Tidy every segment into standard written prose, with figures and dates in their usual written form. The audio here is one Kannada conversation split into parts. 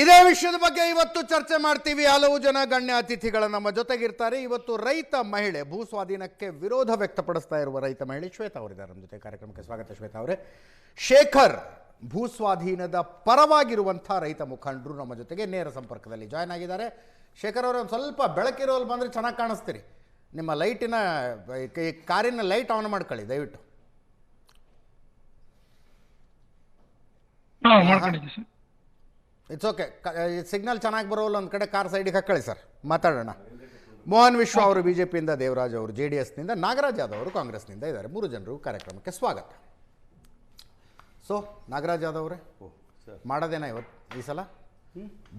ಇದೇ ವಿಷಯದ ಬಗ್ಗೆ ಇವತ್ತು ಚರ್ಚೆ ಮಾಡ್ತೀವಿ. ಹಲವು ಜನ ಗಣ್ಯ ಅತಿಥಿಗಳು ನಮ್ಮ ಜೊತೆಗಿರ್ತಾರೆ. ಇವತ್ತು ರೈತ ಮಹಿಳೆ ಭೂ ಸ್ವಾಧೀನಕ್ಕೆ ವಿರೋಧ ವ್ಯಕ್ತಪಡಿಸ್ತಾ ಇರುವ ರೈತ ಮಹಿಳೆ ಶ್ವೇತಾ ಅವರಿದ್ದಾರೆ ನಮ್ಮ ಜೊತೆ. ಕಾರ್ಯಕ್ರಮಕ್ಕೆ ಸ್ವಾಗತ ಶ್ವೇತಾ ಅವರೇ. ಶೇಖರ್ ಭೂ ಸ್ವಾಧೀನದ ಪರವಾಗಿರುವಂಥ ರೈತ ಮುಖಂಡರು ನಮ್ಮ ಜೊತೆಗೆ ನೇರ ಸಂಪರ್ಕದಲ್ಲಿ ಜಾಯ್ನ್ ಆಗಿದ್ದಾರೆ. ಶೇಖರ್ ಅವರು ಒಂದು ಸ್ವಲ್ಪ ಬೆಳಕಿರೋಲ್ಲಿ ಬಂದರೆ ಚೆನ್ನಾಗಿ ಕಾಣಿಸ್ತೀರಿ. ನಿಮ್ಮ ಲೈಟಿನ ಕಾರಿನ ಲೈಟ್ ಆನ್ ಮಾಡ್ಕೊಳ್ಳಿ ದಯವಿಟ್ಟು. It's okay. ಸಿಗ್ನಲ್ ಚೆನ್ನಾಗಿ ಬರೋಲ್ಲ, ಒಂದು ಕಡೆ ಕಾರ್ ಸೈಡಿಗೆ ಹಾಕೊಳ್ಳಿ ಸರ್, ಮಾತಾಡೋಣ. ಮೋಹನ್ ವಿಶ್ವ ಅವರು ಬಿ ಜೆ ಪಿಯಿಂದ, ದೇವರಾಜ್ ಅವರು ಜೆ ಡಿ ಎಸ್ನಿಂದ, ನಾಗರಾಜ್ ಯಾದವ್ ಅವರು ಕಾಂಗ್ರೆಸ್ನಿಂದ ಇದ್ದಾರೆ. 3 ಜನರು ಕಾರ್ಯಕ್ರಮಕ್ಕೆ ಸ್ವಾಗತ. ಸೊ ನಾಗರಾಜ್ ಯಾದವ್ ಅವರೇ, ಮಾಡೋದೇನಾ ಇವತ್ತು ಈ ಸಲ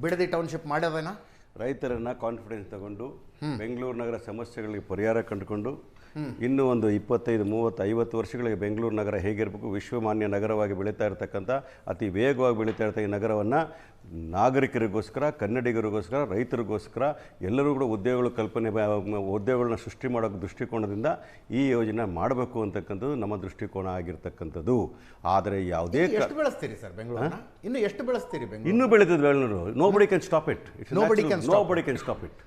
ಬಿಡದಿ ಟೌನ್ಶಿಪ್ ಮಾಡೋದೇನಾ? ರೈತರನ್ನ ಕಾನ್ಫಿಡೆನ್ಸ್ ತಗೊಂಡು ಬೆಂಗಳೂರು ನಗರ ಸಮಸ್ಯೆಗಳಿಗೆ ಪರಿಹಾರ ಕಂಡುಕೊಂಡು ಇನ್ನೂ ಒಂದು 25, 30, 50 ವರ್ಷಗಳಿಗೆ ಬೆಂಗಳೂರು ನಗರ ಹೇಗಿರಬೇಕು, ವಿಶ್ವಮಾನ್ಯ ನಗರವಾಗಿ ಬೆಳೀತಾ ಇರತಕ್ಕಂಥ, ಅತಿ ವೇಗವಾಗಿ ಬೆಳೀತಾ ಇರತಕ್ಕ ಈ ನಗರವನ್ನು ನಾಗರಿಕರಿಗೋಸ್ಕರ, ಕನ್ನಡಿಗರಿಗೋಸ್ಕರ, ರೈತರಿಗೋಸ್ಕರ ಎಲ್ಲರೂ ಕೂಡ ಉದ್ಯೋಗಗಳನ್ನ ಸೃಷ್ಟಿ ಮಾಡೋ ದೃಷ್ಟಿಕೋನದಿಂದ ಈ ಯೋಜನೆ ಮಾಡಬೇಕು ಅಂತಕ್ಕಂಥದ್ದು ನಮ್ಮ ದೃಷ್ಟಿಕೋನ ಆಗಿರ್ತಕ್ಕಂಥದ್ದು. ಆದರೆ ಯಾವುದೇ ಎಷ್ಟು ಬೆಳೆಸ್ತೀರಿ ಸರ್ ಬೆಂಗಳೂರನ್ನ? ಇನ್ನು ಎಷ್ಟು ಬೆಳೆಸ್ತೀರಿ ಬೆಂಗಳೂರು? ಇನ್ನೂ ಬೆಳೀತದೆ Bengaluru. Nobody can stop it. Nobody can stop it.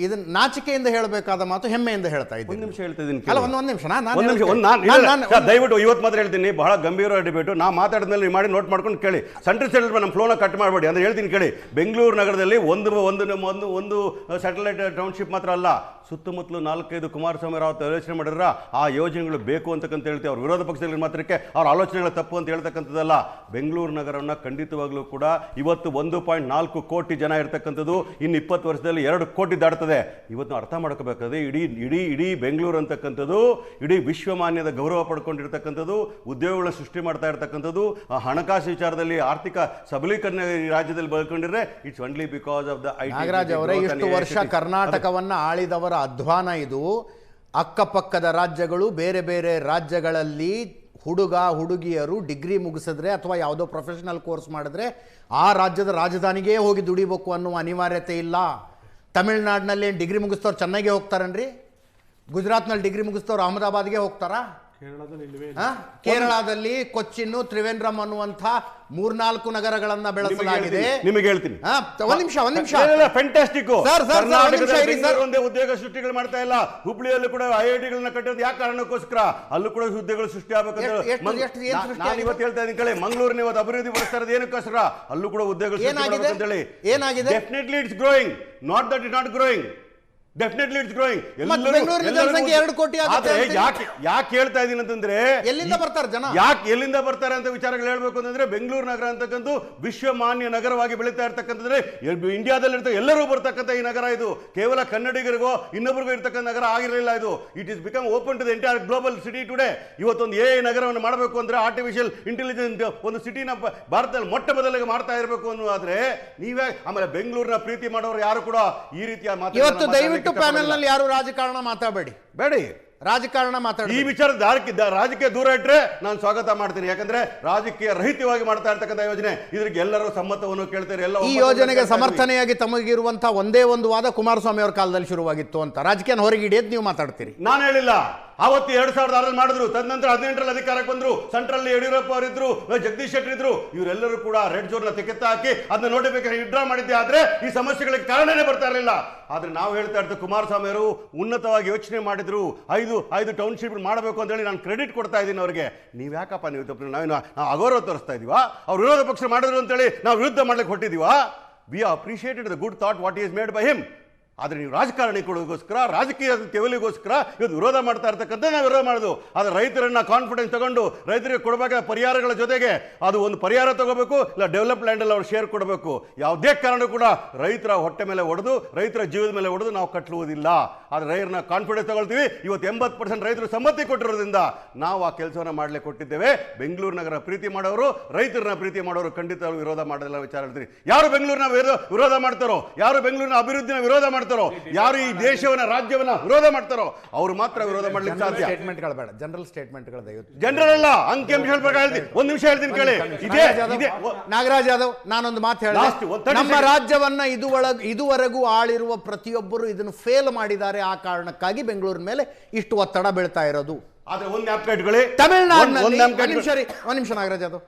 ಇದನ್ನ ನಾಚಿಕೆಯಿಂದ ಹೇಳಬೇಕಾದ ಮಾತು ಹೆಮ್ಮೆಯಿಂದ ಹೇಳ್ತಾ ಇದ್ದೀನಿ. ಒಂದು ನಿಮಿಷ ಹೇಳ್ತಾ ಇದ್ದೀನಿ. ಅಲ್ಲ, ಒಂದು ನಿಮಿಷ ದಯವಿಟ್ಟು ಇವತ್ತು ಮಾತ್ರ ಹೇಳ್ತೀನಿ. ಬಹಳ ಗಂಭೀರ ಡಿಬೇಟು. ನಾ ಮಾತಾಡಿದ್ಮೇಲೆ ನೀವು ಮಾಡಿ ನೋಟ್ ಮಾಡ್ಕೊಂಡು ಕೇಳಿ. ಸೆಂಟ್ರಲ್ ಸೆಟಲ್ ನಮ್ಮ ಫ್ಲೋನ ಕಟ್ ಮಾಡಬೇಡಿ ಅಂದ್ರೆ ಹೇಳ್ತೀನಿ ಕೇಳಿ. ಬೆಂಗಳೂರು ನಗರದಲ್ಲಿ ಒಂದು ಸ್ಯಾಟಲೈಟ್ ಟೌನ್ಶಿಪ್ ಮಾತ್ರ ಅಲ್ಲ, ಸುತ್ತಮುತ್ತಲು 4-5 ಕುಮಾರಸ್ವಾಮಿ ರಾವ್ ಆಲೋಚನೆ ಮಾಡಿದ್ರ ಆ ಯೋಜನೆಗಳು ಬೇಕು ಅಂತಕ್ಕಂತ ಹೇಳ್ತೀವಿ. ಅವ್ರ ವಿರೋಧ ಪಕ್ಷದಲ್ಲಿ ಮಾತ್ರಕ್ಕೆ ಅವ್ರ ಆಲೋಚನೆಗಳು ತಪ್ಪು ಅಂತ ಹೇಳ್ತಕ್ಕಂಥದ್ದಲ್ಲ. ಬೆಂಗಳೂರು ನಗರವನ್ನು ಖಂಡಿತವಾಗ್ಲೂ ಕೂಡ ಇವತ್ತು 1.4 ಕೋಟಿ ಜನ ಇರ್ತಕ್ಕಂಥದ್ದು, ಇನ್ನು 20 ವರ್ಷದಲ್ಲಿ 2 ಕೋಟಿ ದಾಟ್ತದೆ. ಇವತ್ತು ಅರ್ಥ ಮಾಡ್ಕೋಬೇಕಾದ್ರೆ ಇಡೀ ಬೆಂಗಳೂರು ಅಂತಕ್ಕಂಥದ್ದು ಇಡೀ ವಿಶ್ವಮಾನ್ಯದ ಗೌರವ ಪಡ್ಕೊಂಡಿರ್ತಕ್ಕಂಥದ್ದು, ಉದ್ಯೋಗಗಳನ್ನ ಸೃಷ್ಟಿ ಮಾಡ್ತಾ ಇರ್ತಕ್ಕಂಥದ್ದು, ಹಣಕಾಸು ವಿಚಾರದಲ್ಲಿ ಆರ್ಥಿಕ ಸಬಲೀಕರಣ ರಾಜ್ಯದಲ್ಲಿ ಬೆಳ್ಕೊಂಡಿದ್ರೆ it's only because of the Nagaraj ಅವರೇ, ಇಷ್ಟು ವರ್ಷ ಕರ್ನಾಟಕವನ್ನ ಆಳಿದವರ ಅಧ್ವಾನ ಇದು. ಅಕ್ಕಪಕ್ಕದ ರಾಜ್ಯಗಳು, ಬೇರೆ ಬೇರೆ ರಾಜ್ಯಗಳಲ್ಲಿ ಹುಡುಗಿಯರು ಡಿಗ್ರಿ ಮುಗಿಸಿದ್ರೆ ಅಥವಾ ಯಾವುದೋ ಪ್ರೊಫೆಷನಲ್ ಕೋರ್ಸ್ ಮಾಡಿದ್ರೆ ಆ ರಾಜ್ಯದ ರಾಜಧಾನಿಗೆ ಹೋಗಿ ದುಡಿಬೇಕು ಅನ್ನುವ ಅನಿವಾರ್ಯತೆ ಇಲ್ಲ. ತಮಿಳ್ನಾಡಿನಲ್ಲಿ ಡಿಗ್ರಿ ಮುಗಿಸ್ತವ್ರು ಚೆನ್ನೈಗೆ ಹೋಗ್ತಾರನ್ರಿ? ಗುಜರಾತ್ನಲ್ಲಿ ಡಿಗ್ರಿ ಮುಗಿಸ್ತವ್ರು ಅಹಮದಾಬಾದ್ಗೆ ಹೋಗ್ತಾರಾ? ಕೇರಳದಲ್ಲಿ ಕೊಚ್ಚಿನ್ನು, ತ್ರಿವೇಂದ್ರಂ ಅನ್ನುವಂಥ 3-4 ನಗರಗಳನ್ನ ಬೆಳೆಸಲಾಗಿದೆ. ನಿಮಗೆ ಹೇಳ್ತೀನಿ. ಒಂದ್ ನಿಮಿಷ ಫ್ಯಾಂಟಾಸ್ಟಿಕ್. ಒಂದೇ ಉದ್ಯೋಗ ಸೃಷ್ಟಿಗಳು ಮಾಡ್ತಾ ಇಲ್ಲ. ಹುಬ್ಳಿಯಲ್ಲೂ ಕೂಡ IITಗಳನ್ನ ಕಟ್ಟೋದು ಯಾಕೆ ಕಾರಣಕ್ಕೋಸ್ಕರ? ಅಲ್ಲೂ ಕೂಡ ಉದ್ಯೋಗಗಳು ಸೃಷ್ಟಿ ಆಗ್ಬೇಕಂತ ನಾನು ಇವತ್ತು ಹೇಳ್ತಾ ಇದ್ದೀನಿ ಕಳೆ. ಮಂಗಳೂರಿನ ಇವತ್ತು ಅಭಿವೃದ್ಧಿ ಪಡಿಸ್ತಾ ಇರೋದು ಏನಕ್ಕೋಸ್ಕರ? ಅಲ್ಲೂ ಕೂಡ ಉದ್ಯೋಗ ಸೃಷ್ಟಿ ಅಂತ ಹೇಳಿ. ಏನಾಗಿದೆ? Definitely it's growing, not that it not growing. Definitely it's growing. ಜನಸಂಖ್ಯೆ 2 ಕೋಟಿ ಆಗುತ್ತೆ. ಯಾಕೆ ಹೇಳ್ತಾ ಇದೀನಿ ಅಂತಂದ್ರೆ, ಎಲ್ಲಿಂದ ಬರ್ತಾರೆ ಜನ? ಎಲ್ಲಿಂದ ಬರ್ತಾರೆ ಅಂತ ವಿಚಾರಗಳು ಹೇಳ್ಬೇಕು ಅಂತಂದ್ರೆ, ಬೆಂಗಳೂರು ನಗರ ಅಂತಕ್ಕಂಥ ವಿಶ್ವಮಾನ್ಯ ನಗರವಾಗಿ ಬೆಳೀತಾ ಇರ್ತಕ್ಕಂಥದ್ರೆ ಇಂಡಿಯಾದಲ್ಲಿ ಎಲ್ಲರೂ ಬರ್ತಕ್ಕಂಥ ಈ ನಗರ ಇದು. ಕೇವಲ ಕನ್ನಡಿಗರಿಗೋ ಇನ್ನೊಬ್ಬರಿಗೂ ಇರ್ತಕ್ಕಂಥ ನಗರ ಆಗಿರಲಿಲ್ಲ ಇದು. It is become open to the entire global city today. ಇವತ್ತೊಂದು AI ನಗರವನ್ನು ಮಾಡಬೇಕು ಅಂದ್ರೆ, ಆರ್ಟಿಫಿಷಿಯಲ್ ಇಂಟೆಲಿಜೆನ್ಸ್ ಒಂದು ಸಿಟಿನ ಭಾರತದಲ್ಲಿ ಮೊಟ್ಟ ಮೊದಲಿಗೆ ಮಾಡ್ತಾ ಇರಬೇಕು ಅನ್ನೋದಾದ್ರೆ ನೀವೇ. ಆಮೇಲೆ ಬೆಂಗಳೂರಿನ ಪ್ರೀತಿ ಮಾಡೋರು ಯಾರು ಕೂಡ ಈ ರೀತಿಯ ಮಾತು ದಯವಿಟ್ಟು ಪ್ಯಾನೆಲ್ ನಲ್ಲಿ ಯಾರು ರಾಜಕಾರಣ ಮಾತಾಡಬೇಡಿ, ಬೇಡಿ. ರಾಜಕಾರಣ ಮಾತಾಡಿ. ಈ ವಿಚಾರ ರಾಜಕೀಯ ದೂರ ಇಟ್ಟರೆ ನಾನು ಸ್ವಾಗತ ಮಾಡ್ತೀನಿ. ಯಾಕಂದ್ರೆ ರಾಜಕೀಯ ರಹಿತವಾಗಿ ಮಾಡ್ತಾ ಇರ್ತಕ್ಕಂಥ ಯೋಜನೆ, ಇದಕ್ಕೆ ಎಲ್ಲರೂ ಸಮ್ಮತವನ್ನು ಕೇಳ್ತಾರೆ. ಎಲ್ಲ ಈ ಯೋಜನೆಗೆ ಸಮರ್ಥನೆಯಾಗಿ ತಮಗಿರುವಂತಹ ಒಂದೇ ಒಂದು ವಾದ ಕುಮಾರಸ್ವಾಮಿ ಅವರ ಕಾಲದಲ್ಲಿ ಶುರುವಾಗಿತ್ತು ಅಂತ. ರಾಜಕೀಯ ಹೊರಗೆ ಹಿಡಿಯೋದು ನೀವು ಮಾತಾಡ್ತೀರಿ. ನಾನು ಹೇಳಿಲ್ಲ. ಅವತ್ತು 2006 ಮಾಡಿದ್ರು. ತದನಂತರ 18ರಲ್ಲಿ ಅಧಿಕಾರಕ್ಕೆ ಬಂದ್ರು. ಸೆಂಟ್ರಲ್ಲಿ ಯಡಿಯೂರಪ್ಪ ಅವರಿದ್ರು, ಜಗದೀಶ್ ಶೆಟ್ಟರ್ ಇದ್ರು. ಇವರೆಲ್ಲರೂ ಕೂಡ ರೆಡ್ ಝೋನ್ ತೆಗೆತ್ತ ಹಾಕಿ ಅದನ್ನ ನೋಟಿಫಿಕೇಶನ್ ವಿಡ್ರಾ ಮಾಡಿದ್ದೆ. ಆದ್ರೆ ಈ ಸಮಸ್ಯೆಗಳಿಗೆ ಕಾರಣನೇ ಬರ್ತಾ ಇರಲಿಲ್ಲ. ಆದ್ರೆ ನಾವು ಹೇಳ್ತಾ ಇರ್ತೀವಿ, ಕುಮಾರಸ್ವಾಮಿ ಅವರು ಉನ್ನತವಾಗಿ ಯೋಚನೆ ಮಾಡಿದ್ರು. 5 ಟೌನ್ಶಿಪ್ ಮಾಡಬೇಕು ಅಂತ ಹೇಳಿ ನಾನು ಕ್ರೆಡಿಟ್ ಕೊಡ್ತಾ ಇದ್ದೀನಿ ಅವ್ರಿಗೆ. ನೀವು ಯಾಕಪ್ಪ ನೀವು ತಪ್ಪು? ನಾವು ಅಗೌರವ ತೋರಿಸ್ತಾ ಇದೀವಾ? ಅವ್ರು ವಿರೋಧ ಪಕ್ಷ ಮಾಡಿದ್ರು ಅಂತೇಳಿ ನಾವು ವಿರುದ್ಧ ಮಾಡ್ಲಿಕ್ಕೆ ಹೊಟ್ಟಿದೀವಾ? We appreciated the good thought what is made by him. ಆದರೆ ನೀವು ರಾಜಕಾರಣಿಗಳಿಗೋಸ್ಕರ, ರಾಜಕೀಯ ಕೆವಲಿಗೋಸ್ಕರ ಇವತ್ತು ವಿರೋಧ ಮಾಡ್ತಾ ಇರ್ತಕ್ಕಂಥ ನಾವು ವಿರೋಧ ಮಾಡೋದು. ಆದರೆ ರೈತರನ್ನ ಕಾನ್ಫಿಡೆನ್ಸ್ ತಗೊಂಡು ರೈತರಿಗೆ ಕೊಡಬೇಕಾದ ಪರಿಹಾರಗಳ ಜೊತೆಗೆ ಅದು ಒಂದು ಪರಿಹಾರ ತಗೋಬೇಕು, ಇಲ್ಲ ಡೆವಲಪ್ ಲ್ಯಾಂಡಲ್ಲಿ ಅವ್ರು ಶೇರ್ ಕೊಡಬೇಕು. ಯಾವುದೇ ಕಾರಣ ಕೂಡ ರೈತರ ಹೊಟ್ಟೆ ಮೇಲೆ ಹೊಡೆದು, ರೈತರ ಜೀವದ ಮೇಲೆ ಹೊಡೆದು ನಾವು ಕಟ್ಟುವುದಿಲ್ಲ. ಆದರೆ ರೈತರನ್ನ ಕಾನ್ಫಿಡೆನ್ಸ್ ತಗೊಳ್ತೀವಿ. ಇವತ್ತು 80% ರೈತರು ಸಮ್ಮತಿ ಕೊಟ್ಟಿರೋದ್ರಿಂದ ನಾವು ಆ ಕೆಲಸವನ್ನು ಮಾಡಲಿಕ್ಕೆ ಕೊಟ್ಟಿದ್ದೇವೆ. ಬೆಂಗಳೂರು ನಗರ ಪ್ರೀತಿ ಮಾಡೋರು, ರೈತರನ್ನ ಪ್ರೀತಿ ಮಾಡೋರು ಖಂಡಿತ ವಿರೋಧ ಮಾಡೋದಿಲ್ಲ. ವಿಚಾರ ಹೇಳ್ತೀರಿ. ಯಾರು ಬೆಂಗಳೂರಿನ ವಿರೋಧ ಮಾಡ್ತಾರೋ, ಯಾರು ಬೆಂಗಳೂರಿನ ಅಭಿವೃದ್ಧಿನ ವಿರೋಧ ಮಾಡ್ತಾರೋ, ಯಾರು ಈ ದೇಶವನ್ನ, ರಾಜ್ಯವನ್ನ ವಿರೋಧ ಮಾಡ್ತಾರೋ ಅವರು ಮಾತ್ರ ವಿರೋಧ ಮಾಡ್ಲಿಕ್ಕೆ ಸಾಧ್ಯ. ಸ್ಟೇಟ್ಮೆಂಟ್ಗಳು ಬೇಡ, ಜನರಲ್ ಸ್ಟೇಟ್ಮೆಂಟ್ಗಳು ದಯವಿಟ್ಟು. ಜನರಲ್ ಅಲ್ಲ, ಅಂಕಿಅಂಶಗಳ ಪ್ರಕಾರ ಹೇಳ್ತೀನಿ. ಒಂದು ನಿಮಿಷ ಹೇಳ್ತೀನಿ ಕೇಳಿ. ನಾಗರಾಜ್ ಯಾದವ್, ನಾನೊಂದು ಮಾತು ಹೇಳಿದೆ. ನಮ್ಮ ರಾಜ್ಯವನ್ನ ಇದುವರೆಗೂ ಆಳಿರುವ ಪ್ರತಿಯೊಬ್ಬರು ಇದನ್ನು ಫೇಲ್ ಮಾಡಿದ್ದಾರೆ. ಆ ಕಾರಣಕ್ಕಾಗಿ ಬೆಂಗಳೂರಿನ ಮೇಲೆ ಇಷ್ಟು ಒತ್ತಡ ಬೀಳ್ತಾ ಇರೋದು. ಆದ್ರೆ ಒಂದು ನ್ಯಾಪ್ ಕಟ್ಕೊಳ್ಳಿ. ತಮಿಳುನಾಡಿನಲ್ಲಿ ಒಂದು ನಿಮಿಷ ನಾಗರಾಜ್ ಯಾದವ್,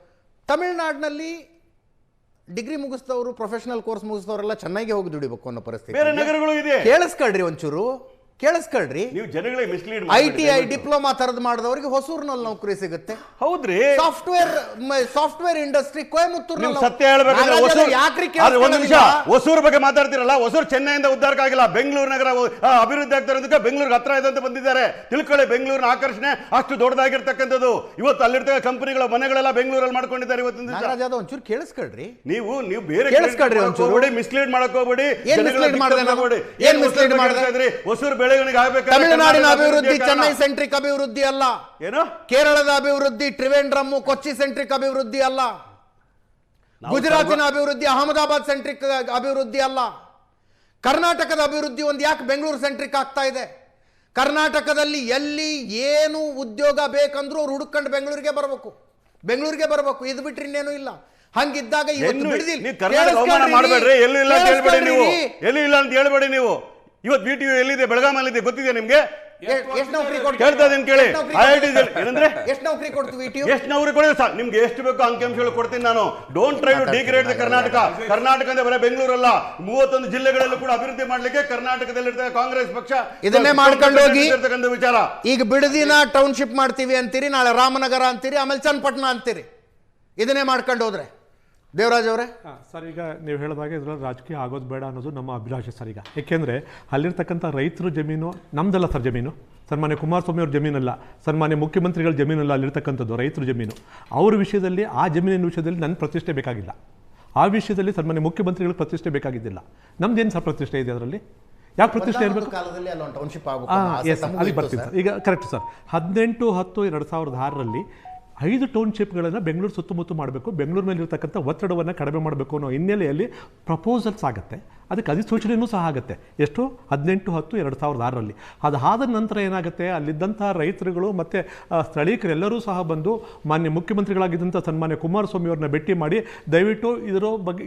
ತಮಿಳುನಾಡಿನಲ್ಲಿ ಡಿಗ್ರಿ ಮುಗಿಸ್ತವ್ರು ಪ್ರೊಫೆಷನಲ್ ಕೋರ್ಸ್ ಮುಗಿಸ್ತವ್ರೆಲ್ಲ ಚೆನ್ನಾಗಿ ಹೋಗಿ ದುಡಿಬೇಕು ಅನ್ನೋ ಪರಿಸ್ಥಿತಿ ಬೇರೆ ನಗರಗಳು ಇದೆ. ಕೇಳಿಸ್ಕೊಳ್ರಿ ಒಂಚೂರು, ಕೇಳಿಸ್ಕೊಳ್ರಿ. ನೀವು ಜನಗಳಿಗೆ ಮಿಸ್ಲೀಡ್ ITI ಡಿಪ್ಲೊಮಾ ತರದ್ ಮಾಡಿದವರಿಗೆ ಹೊಸೂರಿನಲ್ಲಿ ನೌಕರಿ ಸಿಗುತ್ತೆ. ಹೌದ್ರಿ. Software industry Coimbatore. ನೀವು ಸತ್ಯ ಹೇಳ್ಬೇಕಂದ್ರೆ ಒಂದು ನಿಮಿಷ, ಹೊಸೂರು ಬಗ್ಗೆ ಮಾತಾಡ್ತಿರಲ್ಲ. ಹೊಸೂರು ಚೆನ್ನೈಯಿಂದ ಉದ್ಧಾರಕ್ಕೆ ಆಗಿಲ್ಲ, ಬೆಂಗಳೂರು ನಗರ ಅಭಿವೃದ್ಧಿ ಆಗ್ತಾ ಇರೋದಕ್ಕೆ ಬೆಂಗಳೂರಿಗೆ ಹತ್ರ ಇದೆ ಅಂತ ಬಂದಿದ್ದಾರೆ. ತಿಳ್ಕೊಳ್ಳಿ, ಬೆಂಗಳೂರಿನ ಆಕರ್ಷಣೆ ಅಷ್ಟು ದೊಡ್ಡದಾಗಿರ್ತಕ್ಕಂಥದ್ದು. ಇವತ್ತು ಅಲ್ಲಿರ್ತಕ್ಕ ಕಂಪನಿಗಳ ಮನೆಗಳೆಲ್ಲ ಬೆಂಗಳೂರಲ್ಲಿ ಮಾಡ್ಕೊಂಡಿದ್ದಾರೆ. ಇವತ್ತಿನ ನಾಗರಾಜ್ ಯಾದವ್ ಒಂಚೂರು ಕೇಳಿಸ್ಕೊಳ್ರಿ. ನೀವು ಬೇರೆ ಕೇಳಿಸ್ಕೊಳ್ರಿ ಒಂಚೂರು. ಮಿಸ್ಲೀಡ್ ಮಾಡಕ್ ಹೋಗ್ಬೇಡಿ. ಏನ್ ಮಿಸ್ಲೀಡ್ ಮಾಡಿದ್ರಿ? ಹೊಸೂರು ತಮಿಳುನಾಡಿನ ಅಭಿವೃದ್ಧಿ ಚೆನ್ನೈ ಸೆಂಟ್ರಿಕ್ ಅಭಿವೃದ್ಧಿ ಅಲ್ಲ. ಏನು? ಕೇರಳದ ಅಭಿವೃದ್ಧಿ ಟ್ರಿವೆಂಡ್ರಮ್ ಕೊಚ್ಚಿ ಸೆಂಟ್ರಿಕ್ ಅಭಿವೃದ್ಧಿ ಅಲ್ಲ. ಗುಜರಾತಿನ ಅಭಿವೃದ್ಧಿ ಅಹಮದಾಬಾದ್ ಸೆಂಟ್ರಿಕ್ ಅಭಿವೃದ್ಧಿ ಅಲ್ಲ. ಕರ್ನಾಟಕದ ಅಭಿವೃದ್ಧಿ ಒಂದು ಯಾಕೆ ಬೆಂಗಳೂರು ಸೆಂಟ್ರಿಕ್ ಆಗ್ತಾ ಇದೆ? ಕರ್ನಾಟಕದಲ್ಲಿ ಎಲ್ಲಿ ಏನು ಉದ್ಯೋಗ ಬೇಕಂದ್ರೂ ಅವ್ರು ಹುಡುಕೊಂಡು ಬೆಂಗಳೂರಿಗೆ ಬರಬೇಕು. ಇದು ಬಿಟ್ರೆ ಇನ್ನೇನು ಇಲ್ಲ. ಹಂಗಿದ್ದಾಗ ಮಾಡಬೇಡ್ರಿ. ಎಲ್ಲೂ ಇಲ್ಲ ಅಂತ ಹೇಳ್ಬೇಡಿ ನೀವು. ಎಲ್ಲೂ ಇಲ್ಲ ಅಂತ ಹೇಳ್ಬೇಡಿ ನೀವು. ಇವತ್ತು BTU ಎಲ್ಲಿದೆ? ಬೆಳಗಾಮಲ್ಲಿದೆ. ಗೊತ್ತಿದೆ ನಿಮ್ಗೆ? ಎಷ್ಟು ನೌಕರಿ ಕೇಳ್ತಾ ಇದ್ದೀನಿ ಕೇಳಿ. ಏನಂದ್ರೆ ಎಷ್ಟು ನೌಕರಿ ಕೊಡ್ತೀವಿ? ಎಷ್ಟು ನೌಕರಿ ಕೊಡಿ ಸರ್, ನಿಮ್ಗೆ ಎಷ್ಟು ಬೇಕೋ ಅಂಕಿಅಂಶಗಳು ಕೊಡ್ತೀನಿ ನಾನು. Don't try to degrade the Karnataka. Karnataka ಅಂದ್ರೆ ಬರೀ ಬೆಂಗಳೂರಲ್ಲ, 31 ಜಿಲ್ಲೆಗಳಲ್ಲೂ ಕೂಡ ಅಭಿವೃದ್ಧಿ ಮಾಡ್ಲಿಕ್ಕೆ ಕರ್ನಾಟಕದಲ್ಲಿರ್ತಕ್ಕ ಕಾಂಗ್ರೆಸ್ ಪಕ್ಷ ಇದನ್ನೇ ಮಾಡ್ಕೊಂಡು ಹೋಗಿ ವಿಚಾರ. ಈಗ ಬಿಡದಿನ ಟೌನ್ಶಿಪ್ ಮಾಡ್ತೀವಿ ಅಂತೀರಿ, ನಾಳೆ ರಾಮನಗರ ಅಂತೀರಿ, ಆಮೇಲೆ ಚನ್ನಪಟ್ಟಣ ಅಂತೀರಿ. ಇದನ್ನೇ ಮಾಡ್ಕೊಂಡು ಹೋದ್ರೆ ದೇವರಾಜ್ ಅವರೇ ಸರ್, ಈಗ ನೀವು ಹೇಳಿದಾಗ ಇದರಲ್ಲಿ ರಾಜಕೀಯ ಆಗೋದು ಬೇಡ ಅನ್ನೋದು ನಮ್ಮ ಅಭಿಲಾಷೆ ಸರ್. ಈಗ ಏಕೆಂದರೆ ಅಲ್ಲಿರ್ತಕ್ಕಂಥ ರೈತರ ಜಮೀನು ನಮ್ದಲ್ಲ ಸರ್. ಜಮೀನು ಸನ್ಮಾನ್ಯ ಕುಮಾರಸ್ವಾಮಿ ಅವ್ರ ಜಮೀನಲ್ಲ, ಸನ್ಮಾನ್ಯ ಮುಖ್ಯಮಂತ್ರಿಗಳ ಜಮೀನಲ್ಲ. ಅಲ್ಲಿರ್ತಕ್ಕಂಥದ್ದು ರೈತರ ಜಮೀನು. ಅವ್ರ ವಿಷಯದಲ್ಲಿ, ಆ ಜಮೀನಿನ ವಿಷಯದಲ್ಲಿ ನನ್ನ ಪ್ರತಿಷ್ಠೆ ಬೇಕಾಗಿಲ್ಲ. ಆ ವಿಷಯದಲ್ಲಿ ಸನ್ಮಾನ್ಯ ಮುಖ್ಯಮಂತ್ರಿಗಳ ಪ್ರತಿಷ್ಠೆ ಬೇಕಾಗಿದ್ದಿಲ್ಲ. ನಮ್ದೇನು ಸರ್ ಪ್ರತಿಷ್ಠೆ ಇದೆ ಅದರಲ್ಲಿ? ಯಾಕೆ ಪ್ರತಿಷ್ಠೆ ಇರಬೇಕು? ಅಲ್ಲಿ ಬರ್ತೀನಿ ಸರ್. ಈಗ ಕರೆಕ್ಟ್ ಸರ್. 18/10/2006 5 ಟೌನ್ಶಿಪ್ಗಳನ್ನು ಬೆಂಗಳೂರು ಸುತ್ತಮುತ್ತ ಮಾಡಬೇಕು, ಬೆಂಗಳೂರು ಮೇಲೆ ಇರತಕ್ಕಂಥ ಒತ್ತಡವನ್ನು ಕಡಿಮೆ ಮಾಡಬೇಕು ಅನ್ನೋ ಹಿನ್ನೆಲೆಯಲ್ಲಿ ಪ್ರಪೋಸಲ್ಸ್ ಆಗುತ್ತೆ. ಅದಕ್ಕೆ ಅಧಿಸೂಚನೆಯೂ ಸಹ ಆಗುತ್ತೆ. ಎಷ್ಟು? 18/10/2006. ಅದಾದ ನಂತರ ಏನಾಗುತ್ತೆ, ಅಲ್ಲಿದ್ದಂಥ ರೈತರುಗಳು ಮತ್ತು ಸ್ಥಳೀಕರೆಲ್ಲರೂ ಸಹ ಬಂದು ಮಾನ್ಯ ಮುಖ್ಯಮಂತ್ರಿಗಳಾಗಿದ್ದಂಥ ಸನ್ಮಾನ್ಯ ಕುಮಾರಸ್ವಾಮಿ ಅವ್ರನ್ನ ಭೇಟಿ ಮಾಡಿ, ದಯವಿಟ್ಟು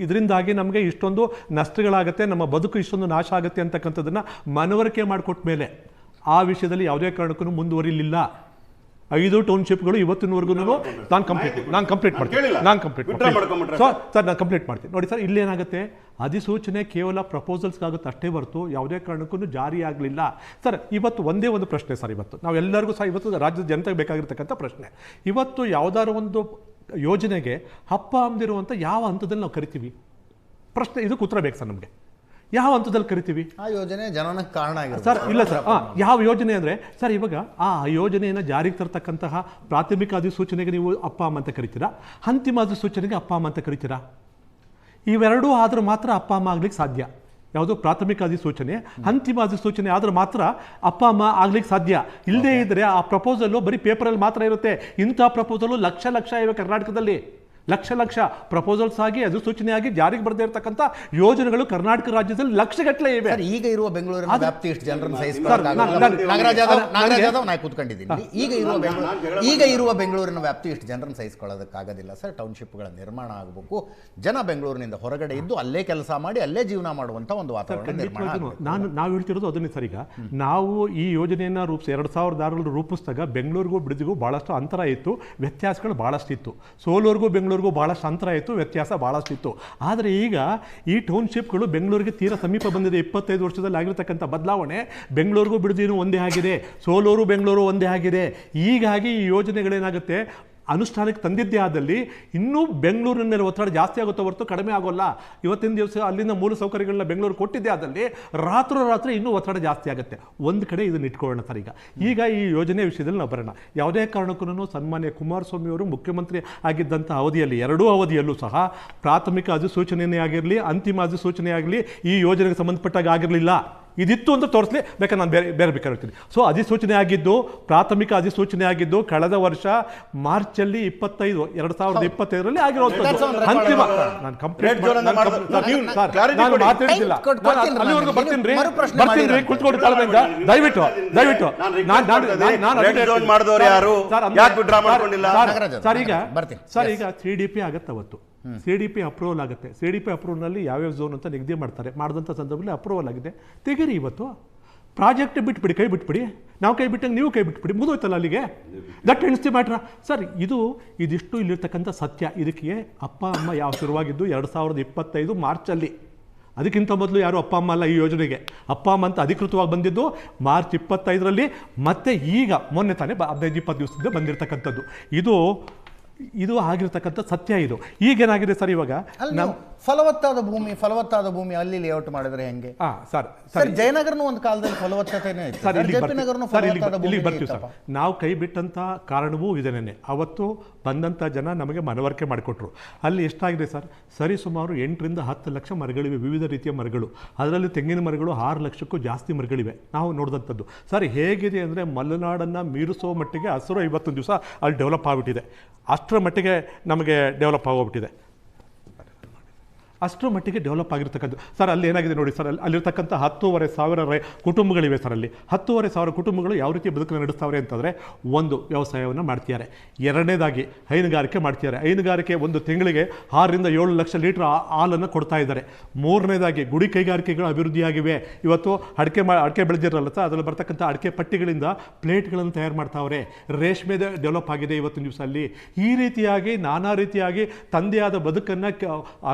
ಇದರಿಂದಾಗಿ ನಮಗೆ ಇಷ್ಟೊಂದು ನಷ್ಟಗಳಾಗುತ್ತೆ, ನಮ್ಮ ಬದುಕು ಇಷ್ಟೊಂದು ನಾಶ ಆಗುತ್ತೆ ಅಂತಕ್ಕಂಥದ್ದನ್ನು ಮನವರಿಕೆ ಮಾಡಿಕೊಟ್ಟ ಮೇಲೆ ಆ ವಿಷಯದಲ್ಲಿ ಯಾವುದೇ ಕಾರಣಕ್ಕೂ ಮುಂದುವರಿಲಿಲ್ಲ. 5 ಟೌನ್ಶಿಪ್ಗಳು ಇವತ್ತಿನವರೆಗೂ ನಾನು ಕಂಪ್ಲೀಟ್ ಮಾಡ್ತೀನಿ ನೋಡಿ ಸರ್. ಇಲ್ಲೇನಾಗುತ್ತೆ, ಅಧಿಸೂಚನೆ ಕೇವಲ ಪ್ರಪೋಸಲ್ಸ್ಗಾಗುತ್ತೆ ಅಷ್ಟೇ ಹೊರತು ಯಾವುದೇ ಕಾರಣಕ್ಕೂ ಜಾರಿ ಆಗಲಿಲ್ಲ ಸರ್. ಇವತ್ತು ಒಂದೇ ಒಂದು ಪ್ರಶ್ನೆ ಸರ್. ಇವತ್ತು ನಾವೆಲ್ಲರಿಗೂ ಸಹ ಇವತ್ತು ರಾಜ್ಯದ ಜನತೆಗೆ ಬೇಕಾಗಿರ್ತಕ್ಕಂಥ ಪ್ರಶ್ನೆ, ಇವತ್ತು ಯಾವುದಾದ್ರು ಒಂದು ಯೋಜನೆಗೆ ಹಪ್ಪ ಅಂದಿರುವಂಥ ಯಾವ ಹಂತದಲ್ಲಿ ನಾವು ಕರಿತೀವಿ? ಪ್ರಶ್ನೆ, ಇದಕ್ಕೆ ಉತ್ತರ ಬೇಕು ಸರ್ ನಮಗೆ. ಯಾವ ಹಂತದಲ್ಲಿ ಕರಿತೀವಿ? ಆ ಯೋಜನೆ ಜನನಕ್ಕೆ ಕಾರಣ ಆಗಿದೆ ಸರ್. ಇಲ್ಲ ಸರ್, ಯಾವ ಯೋಜನೆ ಅಂದರೆ ಸರ್, ಇವಾಗ ಆ ಯೋಜನೆಯನ್ನು ಜಾರಿಗೆ ತರ್ತಕ್ಕಂತಹ ಪ್ರಾಥಮಿಕ ಅಧಿಸೂಚನೆಗೆ ನೀವು ಅಪ್ಪ ಅಮ್ಮ ಅಂತ ಕರಿತೀರಾ, ಅಂತಿಮ ಅಧಿಸೂಚನೆಗೆ ಅಪ್ಪ ಅಮ್ಮ ಅಂತ ಕರಿತೀರಾ? ಇವೆರಡೂ ಆದರೂ ಮಾತ್ರ ಅಪ್ಪ ಅಮ್ಮ ಆಗ್ಲಿಕ್ಕೆ ಸಾಧ್ಯ. ಯಾವುದು? ಪ್ರಾಥಮಿಕ ಅಧಿಸೂಚನೆ, ಅಂತಿಮ ಅಧಿಸೂಚನೆ ಆದ್ರೆ ಮಾತ್ರ ಅಪ್ಪ ಅಮ್ಮ ಆಗ್ಲಿಕ್ಕೆ ಸಾಧ್ಯ. ಇಲ್ಲದೇ ಇದ್ರೆ ಆ ಪ್ರಪೋಸಲ್ಲು ಬರೀ ಪೇಪರಲ್ಲಿ ಮಾತ್ರ ಇರುತ್ತೆ. ಇಂಥ ಪ್ರಪೋಸಲು ಲಕ್ಷ ಇವೆ ಕರ್ನಾಟಕದಲ್ಲಿ. ಲಕ್ಷ ಪ್ರಪೋಸಲ್ಸ್ ಆಗಿ ಅಧಿಸೂಚನೆ ಆಗಿ ಜಾರಿಗೆ ಬರದೇ ಇರತಕ್ಕಂಥ ಯೋಜನೆಗಳು ಕರ್ನಾಟಕ ರಾಜ್ಯದಲ್ಲಿ ಲಕ್ಷಗಟ್ಟಲೆ ಇವೆ. ಈಗ ಇರುವ ಬೆಂಗಳೂರಿನ ವ್ಯಾಪ್ತಿ ಇಷ್ಟು ಜನರನ್ನು ಕೂತ್ಕೊಂಡಿದ್ದೀನಿ. ಈಗ ಇರುವ ಬೆಂಗಳೂರಿನ ವ್ಯಾಪ್ತಿ ಇಷ್ಟು ಜನರನ್ನು ಸಹಿಸಿಕೊಳ್ಳೋದಕ್ಕಾಗೋದಿಲ್ಲ ಸರ್. ಟೌನ್ಶಿಪ್ಗಳ ನಿರ್ಮಾಣ ಆಗಬೇಕು, ಜನ ಬೆಂಗಳೂರಿನಿಂದ ಹೊರಗಡೆ ಇದ್ದು ಅಲ್ಲೇ ಕೆಲಸ ಮಾಡಿ ಅಲ್ಲೇ ಜೀವನ ಮಾಡುವಂತ ಒಂದು ವಾತಾವರಣ ನಿರ್ಮಾಣ. ನಾವು ಹೇಳ್ತಿರೋದು ಅದನ್ನೇ ಸರ್. ಈಗ ನಾವು ಈ ಯೋಜನೆಯನ್ನು 2006 ರೂಪಿಸಿದಾಗ ಬೆಂಗಳೂರಿಗೂ ಬಿಡದಿಗೂ ಬಹಳಷ್ಟು ಅಂತರ ಇತ್ತು, ವ್ಯತ್ಯಾಸಗಳು ಬಹಳಷ್ಟು ಇತ್ತು. ಸೋಲೂರಿಗೂ ಬೆಂಗಳೂರಿಗೂ ಬಹಳಷ್ಟು ಅಂತರ ಇತ್ತು, ವ್ಯತ್ಯಾಸ ಬಹಳಷ್ಟು ಇತ್ತು. ಆದರೆ ಈಗ ಈ ಟೌನ್ಶಿಪ್ಗಳು ಬೆಂಗಳೂರಿಗೆ ತೀರಾ ಸಮೀಪ ಬಂದಿದೆ. 25 ವರ್ಷದಲ್ಲಿ ಆಗಿರತಕ್ಕಂಥ ಬದಲಾವಣೆ ಬೆಂಗಳೂರಿಗೂ ಬಿಡದಿನೂ ಒಂದೇ ಆಗಿದೆ, ಸೋಲೂರು ಬೆಂಗಳೂರು ಒಂದೇ ಆಗಿದೆ. ಹೀಗಾಗಿ ಈ ಯೋಜನೆಗಳೇನಾಗುತ್ತೆ, ಅನುಷ್ಠಾನಕ್ಕೆ ತಂದಿದ್ದೇ ಆದಲ್ಲಿ ಇನ್ನೂ ಬೆಂಗಳೂರಿನ ಮೇಲೆ ಒತ್ತಡ ಜಾಸ್ತಿ ಆಗುತ್ತೋ ಹೊರತು ಕಡಿಮೆ ಆಗೋಲ್ಲ. ಇವತ್ತಿನ ದಿವಸ ಅಲ್ಲಿನ ಮೂಲ ಸೌಕರ್ಯಗಳನ್ನ ಬೆಂಗಳೂರು ಕೊಟ್ಟಿದ್ದೇ ಆದಲ್ಲಿ ರಾತ್ರಿ ಇನ್ನೂ ಒತ್ತಡ ಜಾಸ್ತಿ ಆಗುತ್ತೆ. ಒಂದು ಕಡೆ ಇದನ್ನು ಇಟ್ಕೊಳ್ಳೋಣ ಸರ್. ಈಗ ಈ ಯೋಜನೆ ವಿಷಯದಲ್ಲಿ ನಾವು ಬರೋಣ. ಯಾವುದೇ ಕಾರಣಕ್ಕೂ ಸನ್ಮಾನ್ಯ ಕುಮಾರಸ್ವಾಮಿ ಅವರು ಮುಖ್ಯಮಂತ್ರಿ ಆಗಿದ್ದಂಥ ಅವಧಿಯಲ್ಲಿ, ಎರಡೂ ಅವಧಿಯಲ್ಲೂ ಸಹ ಪ್ರಾಥಮಿಕ ಅಧಿಸೂಚನೆಯೇ ಆಗಿರಲಿ, ಅಂತಿಮ ಅಧಿಸೂಚನೆ ಆಗಲಿ ಈ ಯೋಜನೆಗೆ ಸಂಬಂಧಪಟ್ಟಾಗ ಆಗಿರಲಿಲ್ಲ. ಇದಿತ್ತು ಅಂತ ತೋರಿಸಲಿ, ಬೇಕಾದ್ರೆ ನಾನು ಬೇರೆ ಬೇಕಾದ್ರೆ ಹೇಳ್ತೀನಿ. ಸೊ ಅಧಿಸೂಚನೆ ಆಗಿದ್ದು, ಪ್ರಾಥಮಿಕ ಅಧಿಸೂಚನೆ ಆಗಿದ್ದು ಕಳೆದ ವರ್ಷ ಮಾರ್ಚಲ್ಲಿ 25, 2025 ಆಗಿರೋದು. ಅಂತಿಮ ನಾನು ಕಂಪ್ಲೀಟ್ ಮಾತಾಡ್ತಿಲ್ಲ. ಅಲ್ಲಿವರೆಗೂ ಬರ್ತೀನಿ ಕುತ್ಕೊಂಡು ದಯವಿಟ್ಟು ಸರ್. ಈಗ CDP ಆಗತ್ತೆ, ಅವತ್ತು CDP ಅಪ್ರೂವಲ್ ಆಗುತ್ತೆ. CDP ಅಪ್ರೂವಲ್ನಲ್ಲಿ ಯಾವ್ಯಾವ ಝೋನ್ ಅಂತ ನಿಗದಿ ಮಾಡ್ತಾರೆ. ಮಾಡಿದಂಥ ಸಂದರ್ಭದಲ್ಲಿ ಅಪ್ರೂವಲ್ ಆಗಿದೆ, ತೆಗೀರಿ. ಇವತ್ತು ಪ್ರಾಜೆಕ್ಟ್ ಬಿಟ್ಬಿಡಿ, ಕೈ ಬಿಟ್ಬಿಡಿ, ನಾವು ಕೈ ಬಿಟ್ಟಂಗೆ ನೀವು ಕೈ ಬಿಟ್ಬಿಡಿ, ಮುಗಿದೋಯ್ತಲ್ಲ ಅಲ್ಲಿಗೆ. That ends the matter. Sir ಇದಿಷ್ಟು ಇಲ್ಲಿರ್ತಕ್ಕಂಥ ಸತ್ಯ. ಇದಕ್ಕೆ ಅಪ್ಪ ಅಮ್ಮ ಯಾವ ಶುರುವಾಗಿದ್ದು 2025 ಮಾರ್ಚಲ್ಲಿ. ಅದಕ್ಕಿಂತ ಮೊದಲು ಯಾರು ಅಪ್ಪ ಅಮ್ಮ ಅಲ್ಲ ಈ ಯೋಜನೆಗೆ. ಅಪ್ಪ ಅಮ್ಮ ಅಂತ ಅಧಿಕೃತವಾಗಿ ಬಂದಿದ್ದು ಮಾರ್ಚ್ 25ರಲ್ಲಿ, ಮತ್ತೆ ಈಗ ಮೊನ್ನೆ ತಾನೇ 15-20 ದಿವಸದಿಂದ ಬಂದಿರತಕ್ಕಂಥದ್ದು. ಇದು ಆಗಿರ್ತಕ್ಕಂಥ ಸತ್ಯ. ಇದು ಈಗೇನಾಗಿದೆ ಸರ್, ಇವಾಗ ನಮ್ಮ ಫಲವತ್ತಾದ ಭೂಮಿ ಅಲ್ಲಿ ಲೇಔಟ್ ಮಾಡಿದ್ರೆ ಹೆಂಗೆ? ಸರ್ ಜಯನಗರನು ಒಂದು ಕಾಲದಲ್ಲಿ ಫಲವತ್ತತೆನೇ ಇತ್ತು. ಸರ್ ಇಲ್ಲಿ ಬರ್ತೀವಿ ಸರ್. ನಾವು ಕೈ ಬಿಟ್ಟಂತ ಕಾರಣವೂ ಇದನ್ನೇ. ಅವತ್ತು ಬಂದಂಥ ಜನ ನಮಗೆ ಮನವರಿಕೆ ಮಾಡಿಕೊಟ್ರು. ಅಲ್ಲಿ ಎಷ್ಟಾಗಿದೆ ಸರ್, ಸರಿ ಸುಮಾರು 8ರಿಂದ 10 ಲಕ್ಷ ಮರಗಳಿವೆ, ವಿವಿಧ ರೀತಿಯ ಮರಗಳು. ಅದರಲ್ಲಿ ತೆಂಗಿನ ಮರಗಳು 6 ಲಕ್ಷಕ್ಕೂ ಜಾಸ್ತಿ ಮರಗಳಿವೆ ನಾವು ನೋಡಿದಂಥದ್ದು. ಸರ್ ಹೇಗಿದೆ ಅಂದರೆ ಮಲೆನಾಡನ್ನು ಮೀರಿಸೋ ಮಟ್ಟಿಗೆ ಹಸಿರು 51 ದಿವಸ ಅಲ್ಲಿ ಡೆವಲಪ್ ಆಗಿಬಿಟ್ಟಿದೆ. ಅಷ್ಟರ ಮಟ್ಟಿಗೆ ನಮಗೆ ಡೆವಲಪ್ ಆಗೋಗ್ಬಿಟ್ಟಿದೆ. ಅಷ್ಟರ ಮಟ್ಟಿಗೆ ಡೆವಲಪ್ ಆಗಿರ್ತಕ್ಕಂಥ ಸರ್ ಅಲ್ಲಿ ಏನಾಗಿದೆ ನೋಡಿ ಸರ್, ಅಲ್ಲಿರ್ತಕ್ಕಂಥ 10,500 ಕುಟುಂಬಗಳಿವೆ ಸರ್. ಅಲ್ಲಿ 10,500 ಕುಟುಂಬಗಳು ಯಾವ ರೀತಿ ಬದುಕನ್ನು ನಡೆಸ್ತಾವ್ರೆ ಅಂತಂದರೆ, ಒಂದು ವ್ಯವಸಾಯವನ್ನು ಮಾಡ್ತಿದ್ದಾರೆ, ಎರಡನೇದಾಗಿ ಹೈನುಗಾರಿಕೆ ಮಾಡ್ತಿದ್ದಾರೆ. ಹೈನುಗಾರಿಕೆ ಒಂದು ತಿಂಗಳಿಗೆ 6ರಿಂದ 7 ಲಕ್ಷ ಲೀಟರ್ ಹಾಲನ್ನು ಕೊಡ್ತಾ ಇದ್ದಾರೆ. ಮೂರನೇದಾಗಿ ಗುಡಿ ಕೈಗಾರಿಕೆಗಳು ಅಭಿವೃದ್ಧಿಯಾಗಿವೆ. ಇವತ್ತು ಅಡಿಕೆ ಬೆಳೆದಿರಲ್ಲ ಸರ್, ಅದರಲ್ಲಿ ಬರ್ತಕ್ಕಂಥ ಅಡಿಕೆ ಪಟ್ಟಿಗಳಿಂದ ಪ್ಲೇಟ್ಗಳನ್ನು ತಯಾರು ಮಾಡ್ತಾವ್ರೆ. ರೇಷ್ಮೆ ಡೆವಲಪ್ ಆಗಿದೆ ಇವತ್ತಿನ ದಿವಸ ಅಲ್ಲಿ. ಈ ರೀತಿಯಾಗಿ ನಾನಾ ರೀತಿಯಾಗಿ ತಂದೆಯಾದ ಬದುಕನ್ನು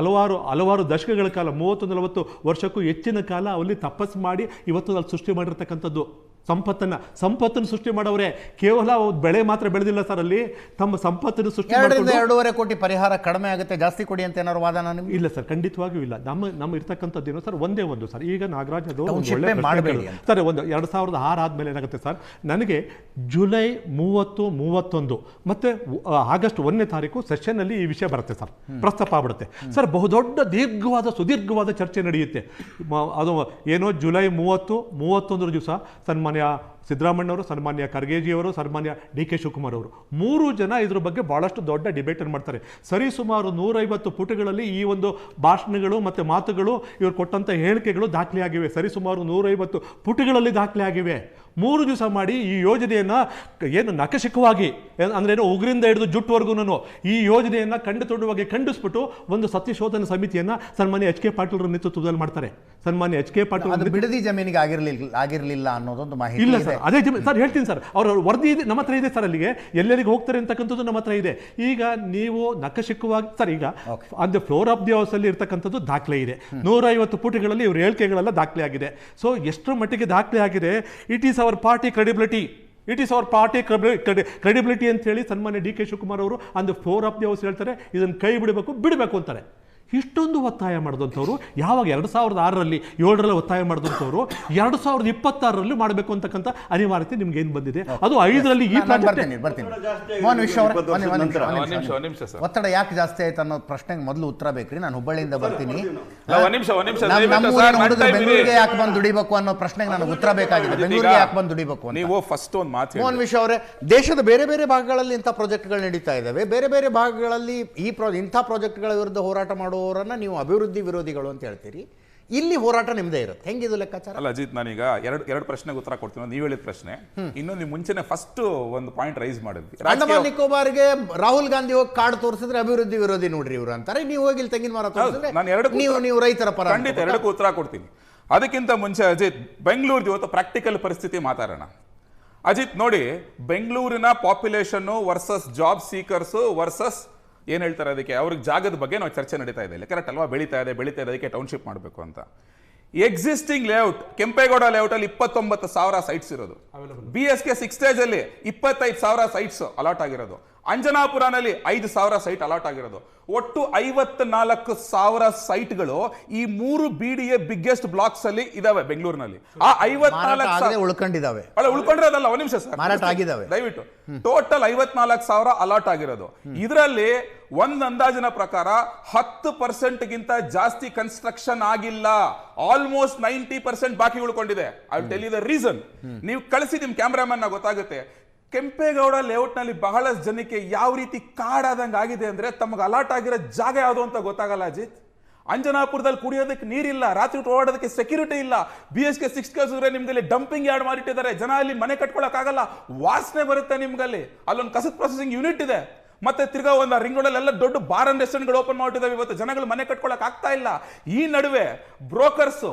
ಹಲವಾರು ದಶಕಗಳ ಕಾಲ, 30-40 ವರ್ಷಕ್ಕೂ ಹೆಚ್ಚಿನ ಕಾಲ ಅಲ್ಲಿ ತಪಸ್ಸು ಮಾಡಿ ಇವತ್ತು ಅಲ್ಲಿ ಸೃಷ್ಟಿ ಮಾಡಿರ್ತಕ್ಕಂಥದ್ದು ಸಂಪತ್ತನ್ನು ಸೃಷ್ಟಿ ಮಾಡವ್ರೆ. ಕೇವಲ ಬೆಳೆ ಮಾತ್ರ ಬೆಳೆದಿಲ್ಲ ಸರ್, ಅಲ್ಲಿ ತಮ್ಮ ಸಂಪತ್ತನ್ನು ಸೃಷ್ಟಿ 2.5 ಕೋಟಿ ಪರಿಹಾರ ಕಡಿಮೆ ಆಗುತ್ತೆ, ಜಾಸ್ತಿ ಕೊಡಿ ಅಂತ ಏನಾದ್ರು ವಾದ? ಇಲ್ಲ ಸರ್, ಖಂಡಿತವಾಗಿಯೂ ಇಲ್ಲ. ನಮ್ಮ ಇರ್ತಕ್ಕಂಥದ್ದೇನೋ ಸರ್ ಒಂದೇ ಒಂದು ಸರ್. ಈಗ ನಾಗರಾಜ್ ಅದು ಸರ್, ಒಂದು 2006 ಆದಮೇಲೆ ಏನಾಗುತ್ತೆ ಸರ್, ನನಗೆ ಜುಲೈ 30-31 ಮತ್ತೆ ಆಗಸ್ಟ್ 1ನೇ ತಾರೀಕು ಸೆಷನ್ನಲ್ಲಿ ಈ ವಿಷಯ ಬರುತ್ತೆ ಸರ್, ಪ್ರಸ್ತಾಪ ಆಗ್ಬಿಡುತ್ತೆ ಸರ್. ಬಹುದೊಡ್ಡ ಸುದೀರ್ಘವಾದ ಚರ್ಚೆ ನಡೆಯುತ್ತೆ. ಅದು ಏನೋ ಜುಲೈ 30-31 ದಿವಸ ಸನ್ಮಾನ್ಯ ಸಿದ್ದರಾಮಣ್ಣವರು, ಸನ್ಮಾನ್ಯ ಖರ್ಗೆಜಿಯವರು, ಸನ್ಮಾನ್ಯ DK ಶಿವಕುಮಾರ್ ಅವರು 3 ಜನ ಇದ್ರ ಬಗ್ಗೆ ಬಹಳಷ್ಟು ದೊಡ್ಡ ಡಿಬೇಟನ್ನು ಮಾಡ್ತಾರೆ. ಸರಿ ಸುಮಾರು 150 ಪುಟಗಳಲ್ಲಿ ಈ ಒಂದು ಭಾಷಣಗಳು ಮತ್ತು ಮಾತುಗಳು, ಇವರು ಕೊಟ್ಟಂಥ ಹೇಳಿಕೆಗಳು ದಾಖಲೆಯಾಗಿವೆ. ಸರಿ ಸುಮಾರು 150 ಪುಟಗಳಲ್ಲಿ ದಾಖಲೆಯಾಗಿವೆ. 3 ದಿವಸ ಮಾಡಿ ಈ ಯೋಜನೆಯನ್ನು ಏನು ನಖಶಿಖವಾಗಿ ಅಂದ್ರೇನು ಉಗ್ರಿಂದ ಹಿಡಿದು ಜುಟ್ಟುವರೆಗೂ ಈ ಯೋಜನೆಯನ್ನು ಖಂಡಿತವಾಗಿ ಖಂಡಿಸ್ಬಿಟ್ಟು ಒಂದು ಸತ್ಯಶೋಧನಾ ಸಮಿತಿಯನ್ನು ಸನ್ಮಾನ್ಯ HK ಪಾಟೀಲ್ ನೇತೃತ್ವದಲ್ಲಿ ಮಾಡ್ತಾರೆ. ಸನ್ಮಾನ್ಯ HK ಪಾಟೀಲ್ ಬಿಡದಿ ಜಮೀನಿಗೆ ಆಗಿರಲಿಲ್ಲ ಅನ್ನೋದೊಂದು ಮಾಹಿತಿ ಇಲ್ಲ ಸರ್. ಅದೇ ಸರ್ ಹೇಳ್ತೀನಿ ಸರ್, ಅವರ ವರದಿ ಇದೆ ನಮ್ಮ ಹತ್ರ ಇದೆ ಸರ್. ಅಲ್ಲಿಗೆ ಎಲ್ಲೆಲ್ಲಿಗೆ ಹೋಗ್ತಾರೆ ಅಂತಕ್ಕಂಥದ್ದು ನಮ್ಮ ಹತ್ರ ಇದೆ. ಈಗ ನೀವು ನಖಶಿಖವಾಗಿ ಸರ್, ಈಗ on the floor of the house ಅಲ್ಲಿ ಇರ್ತಕ್ಕಂಥದ್ದು ದಾಖಲೆ ಇದೆ. 150 ಪುಟಗಳಲ್ಲಿ ಇವ್ರ ಹೇಳಿಕೆಗಳೆಲ್ಲ ದಾಖಲೆ ಆಗಿದೆ. ಸೊ ಎಷ್ಟರ ಮಟ್ಟಿಗೆ ದಾಖಲೆ ಆಗಿದೆ, it is our party credibility. ಅಂತ ಹೇಳಿ ಸನ್ಮಾನ್ಯ DK ಶಿವಕುಮಾರ್ ಅವರು on the floor of the house ಹೇಳ್ತಾರೆ, ಇದನ್ನು ಕೈ ಬಿಡಬೇಕು ಅಂತಾರೆ. ಇಷ್ಟೊಂದು ಒತ್ತಾಯ ಮಾಡಿದಂಥವ್ರು ಯಾವಾಗ 2006ರಲ್ಲಿ 7ರಲ್ಲಿ ಒತ್ತಾಯ ಮಾಡಿದಂಥವ್ರು 2026ರಲ್ಲಿ ಮಾಡಬೇಕು ಅಂತಕ್ಕಂಥ ಅನಿವಾರ್ಯತೆ ನಿಮ್ಗೆ ಏನು ಬಂದಿದೆ? ಅದು 5ರಲ್ಲಿ ಈ ಒತ್ತಡ ಯಾಕೆ ಜಾಸ್ತಿ ಆಯ್ತು ಅನ್ನೋ ಪ್ರಶ್ನೆಗೆ ಮೊದಲು ಉತ್ತರ ಬೇಕ್ರಿ. ನಾನು ಹುಬ್ಬಳ್ಳಿಯಿಂದ ಬರ್ತೀನಿ. ಬೆಂಗಳೂರಿಗೆ ಯಾಕೆ ಬಂದು ದುಡಿಬೇಕು ಅನ್ನೋ ಪ್ರಶ್ನೆಗೆ ನನಗೆ ಉತ್ತರ ಬೇಕಾಗಿದೆ. ಬೆಂಗಳೂರಿಗೆ ಯಾಕೆ ಬಂದು ದುಡಿಬೇಕು? ನೀವು ಫಸ್ಟ್ ಒಂದು ಮಾತು ಮೋಹನ್ ವಿಶ್ವ ಅವರೇ, ದೇಶದ ಬೇರೆ ಬೇರೆ ಭಾಗಗಳಲ್ಲಿ ಇಂಥ ಪ್ರಾಜೆಕ್ಟ್ಗಳು ನಡೀತಾ ಇದ್ದಾವೆ. ಬೇರೆ ಬೇರೆ ಭಾಗಗಳಲ್ಲಿ ಇಂಥ ಪ್ರಾಜೆಕ್ಟ್ಗಳ ವಿರುದ್ಧ ಹೋರಾಟ ಮಾಡುವವರನ್ನ ನೀವು ಅಭಿವೃದ್ಧಿ ವಿರೋಧಿಗಳು ಅಂತ ಹೇಳ್ತೀರಿ. ಇಲ್ಲಿ ಹೋರಾಟ ನಿಮ್ದೇ ಇರುತ್ತೆ. ಹೆಂಗಿದು ಲೆಕ್ಕಾಚಾರ? ಅಲ್ಲ ಅಜಿತ್, ನಾನೀಗ ಎರಡು ಪ್ರಶ್ನೆಗೆ ಉತ್ತರ ಕೊಡ್ತೀನಿ. ನೀವು ಹೇಳಿದ ಪ್ರಶ್ನೆ ಇನ್ನೊಂದು ಮುಂಚೆನೆ ಫಸ್ಟ್ ಒಂದು ಪಾಯಿಂಟ್ ರೈಸ್ ಮಾಡಿದ್ವಿ. ಅಂಡಮಾನ್ ನಿಕೋಬಾರ್ಗೆ ರಾಹುಲ್ ಗಾಂಧಿ ಹೋಗಿ ಕಾರ್ಡ್ ತೋರಿಸಿದ್ರೆ ಅಭಿವೃದ್ಧಿ ವಿರೋಧಿ ನೋಡ್ರಿ ಇವರು ಅಂತಾರೆ. ನೀವು ಹೋಗಿ ಇಲ್ಲಿ ತೆಂಗಿನ ಮರ ತೋರಿಸಿದ್ರೆ ನೀವು ರೈತರ ಪರ. ಖಂಡಿತ ಎರಡಕ್ಕೂ ಉತ್ತರ ಕೊಡ್ತೀನಿ. ಅದಕ್ಕಿಂತ ಮುಂಚೆ ಅಜಿತ್, ಬೆಂಗಳೂರು ಇವತ್ತು ಪ್ರಾಕ್ಟಿಕಲ್ ಪರಿಸ್ಥಿತಿ ಮಾತಾಡೋಣ. ಅಜಿತ್ ನೋಡಿ, ಬೆಂಗಳೂರಿನ population versus job seekers versus ಏನು ಹೇಳ್ತಾರೆ ಅದಕ್ಕೆ, ಅವ್ರಿಗೆ ಜಾಗದ ಬಗ್ಗೆ ನಾವು ಚರ್ಚೆ ನಡೀತಾ ಇದೆ. ಕರೆಕ್ಟ್ ಅಲ್ವಾ? ಬೆಳೀತಾ ಇದೆ, ಅದಕ್ಕೆ ಟೌನ್ಶಿಪ್ ಮಾಡಬೇಕು ಅಂತ. ಎಕ್ಸಿಸ್ಟಿಂಗ್ ಲೇಔಟ್ ಕೆಂಪೇಗೌಡ ಲೇಔಟ್ ಅಲ್ಲಿ 29,000 ಸೈಟ್ಸ್ ಇರೋದು. BSK 6 ಸ್ಟೇಜ್ ಅಲ್ಲಿ 25,000 ಸೈಟ್ಸ್ ಅಲಾಟ್ ಆಗಿರೋದು. ಅಂಜನಾಪುರನಲ್ಲಿ 5,000 ಸೈಟ್ ಅಲಾಟ್ ಆಗಿರೋದು. ಒಟ್ಟು 54,000 ಸೈಟ್ಗಳು ಈ 3 BDA ಬಿಗ್ಗೆಸ್ಟ್ ಬ್ಲಾಕ್ಸ್ ಅಲ್ಲಿ ಇದಾವೆ ಬೆಂಗಳೂರಿನಲ್ಲಿ. ಆ 54,000 ಉಳ್ಕೊಂಡಿದ್ದಾವೆ. ಉಳ್ಕೊಂಡಿರೋದಲ್ಲ, ಒಂದು ನಿಮಿಷ ಸರ್, ಮಾರಾಟ ಆಗಿದ್ದಾವೆ ದಯವಿಟ್ಟು. ಟೋಟಲ್ 54,000 ಅಲಾಟ್ ಆಗಿರೋದು. ಇದರಲ್ಲಿ ಒಂದ್ ಅಂದಾಜಿನ ಪ್ರಕಾರ 10% ಗಿಂತ ಜಾಸ್ತಿ ಕನ್ಸ್ಟ್ರಕ್ಷನ್ ಆಗಿಲ್ಲ. ಆಲ್ಮೋಸ್ಟ್ 90% ಬಾಕಿ ಉಳ್ಕೊಂಡಿದೆ. I will tell you the reason. ನೀವು ಕಳಿಸಿ ನಿಮ್ ಕ್ಯಾಮ್ರಾಮನ್ ಗೊತ್ತಾಗುತ್ತೆ. ಕೆಂಪೇಗೌಡ ಲೇಔಟ್ ನಲ್ಲಿ ಬಹಳಷ್ಟು ಜನಕ್ಕೆ ಯಾವ ರೀತಿ ಕಾಡಾದಂಗೆ ಆಗಿದೆ ಅಂದ್ರೆ ತಮಗೆ ಅಲಾಟ್ ಆಗಿರೋ ಜಾಗ ಯಾವುದು ಅಂತ ಗೊತ್ತಾಗಲ್ಲ ಅಜಿತ್. ಅಂಜನಾಪುರದಲ್ಲಿ ಕುಡಿಯೋದಕ್ಕೆ ನೀರಿಲ್ಲ, ರಾತ್ರಿ ಓಡಾಡೋದಕ್ಕೆ ಸೆಕ್ಯೂರಿಟಿ ಇಲ್ಲ. BSK 6 ಕಳಿಸಿದ್ರೆ ನಿಮ್ಗಲ್ಲಿ ಡಂಪಿಂಗ್ ಯಾರ್ಡ್ ಮಾಡಿಟ್ಟಿದ್ದಾರೆ. ಜನ ಅಲ್ಲಿ ಮನೆ ಕಟ್ಕೊಳಕ್ ಆಗಲ್ಲ, ವಾಸನೆ ಬರುತ್ತೆ ನಿಮ್ಗಲ್ಲಿ. ಅಲ್ಲೊಂದು ಕಸದ ಪ್ರೊಸೆಸಿಂಗ್ ಯೂನಿಟ್ ಇದೆ. ಮತ್ತೆ ತಿರ್ಗಾ ಒಂದು ರಿಂಗ್ ರೋಡ್ ಎಲ್ಲ ದೊಡ್ಡ ಬಾರ್ ಅಂಡ್ ರೆಸ್ಟೋರೆಂಟ್ಗಳು ಓಪನ್ ಮಾಡಿದಾವೆ. ಇವತ್ತು ಜನಗಳು ಮನೆ ಕಟ್ಕೊಳಕ್ ಆಗ್ತಾ ಇಲ್ಲ. ಈ ನಡುವೆ ಬ್ರೋಕರ್ಸ್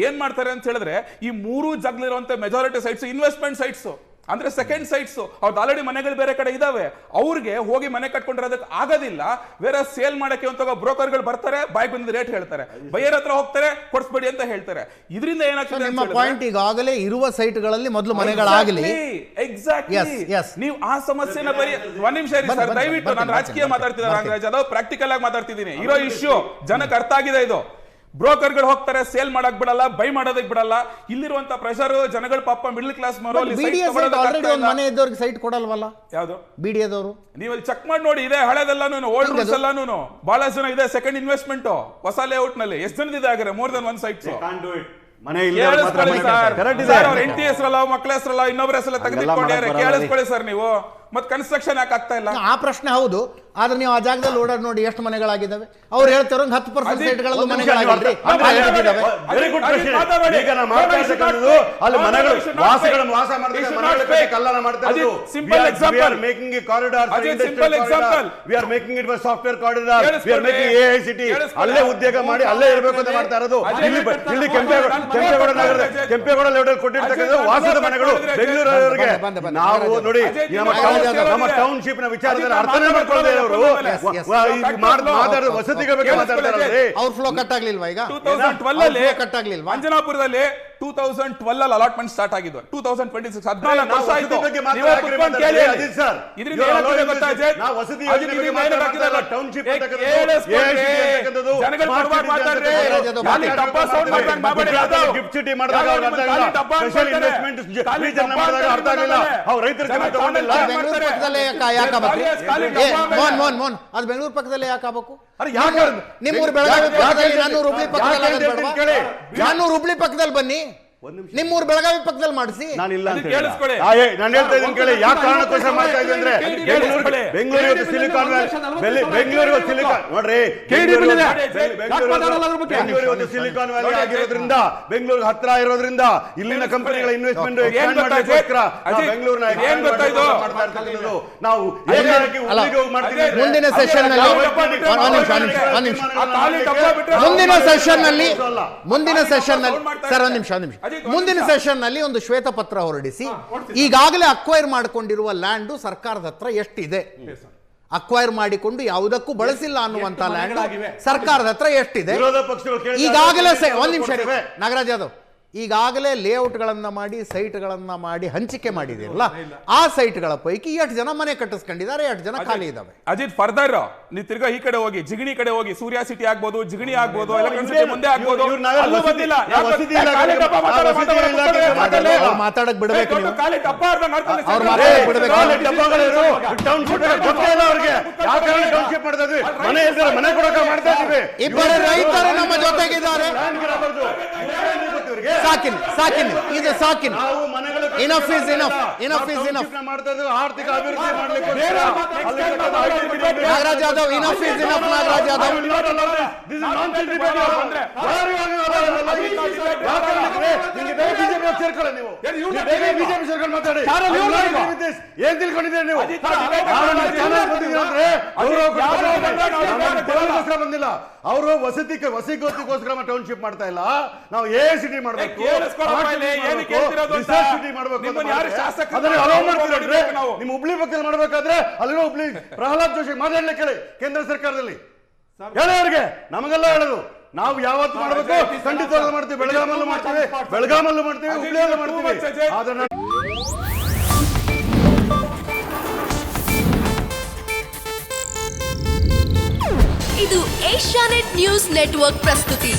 ಏನ್ ಮಾಡ್ತಾರೆ ಅಂತ ಹೇಳಿದ್ರೆ, ಈ ಮೂರು ಜಾಗಲಿರುವಂತ ಮೆಜಾರಿಟಿ ಸೈಟ್ಸ್ ಇನ್ವೆಸ್ಟ್ಮೆಂಟ್ ಸೈಟ್ಸ್, ಅಂದ್ರೆ ಸೆಕೆಂಡ್ ಸೈಟ್ಸ್, ಅವ್ರದ್ದು ಆಲ್ರೆಡಿ ಮನೆಗಳು ಬೇರೆ ಕಡೆ ಇದಾವೆ, ಅವ್ರಿಗೆ ಹೋಗಿ ಮನೆ ಕಟ್ಕೊಂಡಿರೋದಕ್ಕೆ ಆಗೋದಿಲ್ಲ. ಬೇರೆ ಸೇಲ್ ಮಾಡಕ್ಕೆ ಅಂತ ಬ್ರೋಕರ್ಗಳು ಬರ್ತಾರೆ, ಬಾಯ್ ಬಂದ ರೇಟ್ ಹೇಳ್ತಾರೆ, ಬೈಯರ್ ಹತ್ರ ಹೋಗ್ತಾರೆ, ಕೊಡ್ಸ್ಬೇಡಿ ಅಂತ ಹೇಳ್ತಾರೆ. ಇದರಿಂದ ಏನಾಗ್ತದೆ ನಿಮ್ಮ ಪಾಯಿಂಟ್, ಈಗಾಗಲೇ ಇರುವ ಸೈಟ್ಗಳಲ್ಲಿ ಮೊದಲು ಮನೆಗಳಾಗಲಿ. ಎಕ್ಸಾಕ್ಟ್ಲಿ. ನೀವು ಆ ಸಮಸ್ಯೆನ ಬರೀ ಒಂದ್ ನಿಮಿಷ ಇರಿ ಸರ್, ದಯವಿಟ್ಟು. ನಾನು ರಾಜಕೀಯ ಮಾತಾಡ್ತಿದ್ದೆ ನಾಗರಾಜ್, ಅದು ಪ್ರಾಕ್ಟಿಕಲ್ ಆಗಿ ಮಾತಾಡ್ತಿದ್ದೀನಿ. ಇರೋ ಇಶ್ಯೂ ಜನಕ್ಕೆ ಅರ್ಥ ಆಗಿದೆ. ಇದು ಬ್ರೋಕರ್ಗಳು ಹೋಗ್ತಾರೆ, ಸೇಲ್ ಮಾಡಕ್ ಬಿಡಲ್ಲ, ಬೈ ಮಾಡೋದಕ್ಕೆ ಬಿಡಲ್ಲ. ಇಲ್ಲಿರುವಂತ ಪ್ರೆಷರ್ ಜನಗಳು ಪಾಪ ಮಿಡಲ್ ಕ್ಲಾಸ್ ಮನೆ ಇದ್ದವ್ರಿಗೆ ಸೈಟ್ ಕೊಡಲ್ವಲ್ಲ? ಯಾವ್ದು ಬಿಡಿಯದವರು? ನೀವು ಅಲ್ಲಿ ಚೆಕ್ ಮಾಡಿ ನೋಡಿ, ಇದೆ ಹಳೆದೆಲ್ಲಾನು, ಓಲ್ಡ್ ರೂಲ್ಸ್ ಎಲ್ಲಾನು ಬಹಳಷ್ಟು ಜನ ಇದೆ. ಸೆಕೆಂಡ್ ಇನ್ವೆಸ್ಟ್ಮೆಂಟ್ ಹೊಸ ಲೇಔಟ್ ನಲ್ಲಿ ಎಷ್ಟು ಜನದಿದೆ ಆಗಿದ್ರೆ ಮೋರ್ ದನ್ ಒನ್ ಸೈಟ್ಸ್. ಮನೆ ಹೆಂಡತಿ ಹೆಸರಲ್ಲ, ಮಕ್ಕಳ ಹೆಸರಲ್ಲ, ಇನ್ನೊಬ್ಬರ ಹೆಸರಲ್ಲ ತೆಗೆದುಕೊಂಡಿದ್ದಾರೆ. ಕೇಳಿಸ್ಕೊಳ್ಳಿ ಸರ್ ನೀವು. ಮತ್ತೆ ಕನ್ಸ್ಟ್ರಕ್ಷನ್ ಯಾಕೆ ಆಗ್ತಾ ಇಲ್ಲ? ಆ ಪ್ರಶ್ನೆ ಹೌದು. ಆದ್ರೆ ನೀವು ಆ ಜಾಗದಲ್ಲಿ ಓಡಾಡಿ ನೋಡಿ ಎಷ್ಟು ಮನೆಗಳಾಗಿದ್ದಾವೆ. ಅವ್ರು ಹೇಳ್ತಾರ 10% ಸೈಟ್ಗಳಲ್ಲೂ ಮನೆಗಳಾಗಿದ್ರಿ. Very good question. ಈಗ ನಾನು ಮಾತಾಡ್ತಿರೋದು ಅಲ್ಲಿ ಮನೆಗಳು ವಾಸಗಳನ್ನು ವಾಸ ಮಾಡ್ತಾರೆ, ಮನೆಗಳ ಕಡೆ ಕಲ್ಲನ ಮಾಡ್ತಾ ಇರೋದು. Simple example. We are making a corridor. Simple example. We are making it a software corridor. We are making AICT. ಅಲ್ಲೇ ಉದ್ಯೋಗ ಮಾಡಿ ಅಲ್ಲೇ ಇರಬೇಕು ಅಂತ ಮಾಡ್ತಾ ಇರೋದು. ಇಲ್ಲಿ ಕೆಂಪೇಗೌಡ ನಗರದ ಕೆಂಪೇಗೌಡ ಲೆವೆಲ್ ಕೊಟ್ಟಿರ್ತಕ್ಕಂಥ ವಾಸದ ಮನೆಗಳು ಬೆಂಗಳೂರವರಿಗೆ. ನಾವು ನೋಡಿ ನಮ್ಮ ಟೌನ್ಶಿಪ್ ನ ವಿಚಾರದಲ್ಲಿ ಅರ್ಥನೇ ಮಾಡ್ಕೊಳ್ಳದೆ ಅವರು ಮಾತಾಡೋದು ವಸತಿಗಳ ಬಗ್ಗೆ ಮಾತಾಡ್ತಾರೆ. ಅವ್ರ ಫ್ಲೋ ಕಟ್ ಆಗ್ಲಿಲ್ವಾ? ಈಗ 2012 ಅಲ್ಲಿ ಕಟ್ ಆಗ್ಲಿಲ್ವಾ? ಅಂಜನಾಪುರದಲ್ಲಿ 2012 ಅಲ್ಲಿ ಅಲಾಟ್ಮೆಂಟ್ ಸ್ಟಾರ್ಟ್ ಆಗಿದ್ದು. 2026 14 ವರ್ಷ ಆಯ್ತು. ಇದರಿಂದ ಏನಾಗ್ತದೆ ಗೊತ್ತಾ ಅಜಯ್? ನಾವು ವಸತಿ ಯೋಜನೆ ಬಗ್ಗೆ ಮಾತಾಡ್ತಿಲ್ಲ, ಟೌನ್ಶಿಪ್ ಗಿಫ್ಟ್ ಸಿಟಿ ಮಾಡಿದಾಗ ಸ್ಪೆಷಲ್ ಇನ್ವೆಸ್ಟ್ಮೆಂಟ್ ರೀಜನ್ ಮಾಡಿದಾಗ ಅರ್ಥ ಆಗಿಲ್ಲ. ಅವ್ರು ರೈತರ ಜನ ತಗೊಂಡಿಲ್ಲ. ಅದು ಬೆಂಗಳೂರು ಪಕ್ಕದಲ್ಲೇ ಯಾಕೆ ಆಗ್ಬೇಕು? ನಿಮ್ಮೂರು ಬೆಳಗಾವಿ ಪಕ್ಕದಲ್ಲಿ, ನಾನ್ನೂರು ಹುಬ್ಳಿ ಪಕ್ಕದಲ್ಲಿ, ನಾನ್ನೂರು ಹುಬ್ಳಿ ಪಕ್ಕದಲ್ಲಿ ಬನ್ನಿ, ನಿಮ್ಮೂರು ಬೆಳಗಾವಿ ಪಕ್ಕದಲ್ಲಿ ಮಾಡಿಸಿ. ನಾನಿಲ್ಲ ಅಂತ ನಾನು ಹೇಳ್ತಾ ಇದ್ದೀನಿ ಕೇಳಿ. ಯಾಕೆ ಕಾರಣಕ್ಕೋಸ್ಕರ ಮಾಡ್ತಾ ಇದ್ದೀನಿ ಅಂದ್ರೆ Bengaluru silicon valley, Bengaluru silicon ನೋಡ್ರಿ, ಬೆಂಗಳೂರು ಸಿಲಿಕಾನ್ ವ್ಯಾಲಿ ಆಗಿರೋದ್ರಿಂದ, ಬೆಂಗಳೂರು ಹತ್ರ ಇರೋದ್ರಿಂದ ಇಲ್ಲಿನ ಕಂಪನಿಗಳ ಇನ್ವೆಸ್ಟ್ಮೆಂಟ್ ಎಕ್ಸ್ಪ್ಯಾಂಡ್ ಮಾಡೋದಕ್ಕೋಸ್ಕರ ಬೆಂಗಳೂರಿನ ಮಾಡ್ತಾ ಇರ್ತಕ್ಕಂಥದ್ದು. ನಾವು ಮುಂದಿನ ಸೆಷನ್ ನಲ್ಲಿ ಸರ್ ಒಂದ್ ನಿಮಿಷ ಮುಂದಿನ ಸೆಷನ್ ನಲ್ಲಿ ಒಂದು ಶ್ವೇತಪತ್ರ ಹೊರಡಿಸಿ, ಈಗಾಗಲೇ ಅಕ್ವೈರ್ ಮಾಡಿಕೊಂಡಿರುವ ಲ್ಯಾಂಡ್ ಸರ್ಕಾರದ ಹತ್ರ ಎಷ್ಟಿದೆ, ಅಕ್ವೈರ್ ಮಾಡಿಕೊಂಡು ಯಾವುದಕ್ಕೂ ಬಳಸಿಲ್ಲ ಅನ್ನುವಂತ ಲ್ಯಾಂಡ್ ಸರ್ಕಾರದ ಹತ್ರ ಎಷ್ಟಿದೆ ಈಗಾಗಲೇ. ಒಂದ್ ನಿಮಿಷ ನಾಗರಾಜ್ ಯಾದವ್, ಈಗಾಗಲೇ ಲೇಔಟ್ಗಳನ್ನ ಮಾಡಿ ಸೈಟ್ಗಳನ್ನ ಮಾಡಿ ಹಂಚಿಕೆ ಮಾಡಿದಿರಲ್ಲ, ಆ ಸೈಟ್ಗಳ ಪೈಕಿ ಎಷ್ಟು ಜನ ಮನೆ ಕಟ್ಟಿಸ್ಕೊಂಡಿದ್ದಾರೆ, ಎಷ್ಟು ಜನ ಖಾಲಿ ಇದಾವೆ? ಅಜಿತ್ ಫರ್ದರ್ ನೀವು ತಿರ್ಗಾ ಈ ಕಡೆ ಹೋಗಿ, ಜಿಗಣಿ ಕಡೆ ಹೋಗಿ, ಸೂರ್ಯ ಸಿಟಿ ಆಗ್ಬೋದು, ಜಿಗಣಿ ಆಗ್ಬೋದು, ಎಲೆಕ್ಟ್ರಾನಿಕ್ ಸಿಟಿ ಮುಂದೆ ಆಗ್ಬೋದು, ಮಾತಾಡಕ್ ಬಿಡ್ಬೇಕು. ಇಬ್ಬರು ರೈತರು ನಮ್ಮ ಜೊತೆಗಿದ್ದಾರೆ. ಸಾಕಿನ್ ಇದು ಸಾಕಿನ್. Enough is enough, enough is enough. ಆರ್ಥಿಕ ಅಭಿವೃದ್ಧಿ ಮಾಡಲಿಕ್ಕೆ Nagaraj Yadav, enough is enough. Nagaraj Yadav, ಸೇರ್ಕೊಳ್ಳಿ ನೀವು, ಬಿಜೆಪಿ ಸೇರ್ಕೊಂಡು ಮಾತಾಡಿ. ಏನ್ ತಿಳ್ಕೊಂಡಿದ್ದೀರಿ ನೀವು? ಬಂದಿಲ್ಲ ಅವರು ವಸತಿಗೋಸ್ಕರ ಟೌನ್ಶಿಪ್ ಮಾಡ್ತಾ ಇಲ್ಲ. ನಾವು AICT ಮಾಡಬೇಕು, ನಿಮ್ ಹುಬ್ಳಿ ಪಕ್ಕದಲ್ಲಿ ಮಾಡ್ಬೇಕಾದ್ರೆ ಅಲ್ಲಿರೋ ಹುಬ್ಳಿ ಪ್ರಹ್ಲಾದ್ ಜೋಶಿ ಮಾತಾಡ್ಲಿಕ್ಕೆ ಕೇಳಿ ಕೇಂದ್ರ ಸರ್ಕಾರದಲ್ಲಿ ಹೇಳಿ ಅವ್ರಿಗೆ. ನಮಗೆಲ್ಲ ಹೇಳೋದು ನಾವು ಯಾವತ್ತು ಮಾಡಬೇಕು ಖಂಡಿತವಾಗ್ಲೂ ಮಾಡ್ತೀವಿ. ಬೆಳಗಾಮಲ್ಲೂ ಮಾಡ್ತೀವಿ, ಹುಬ್ಳಿಯಲ್ಲೂ ಮಾಡ್ತೀವಿ. ಆದ್ರೆ ಇದು ಏಷ್ಯಾನೆಟ್ ನ್ಯೂಸ್ ನೆಟ್ವರ್ಕ್ ಪ್ರಸ್ತುತಿ.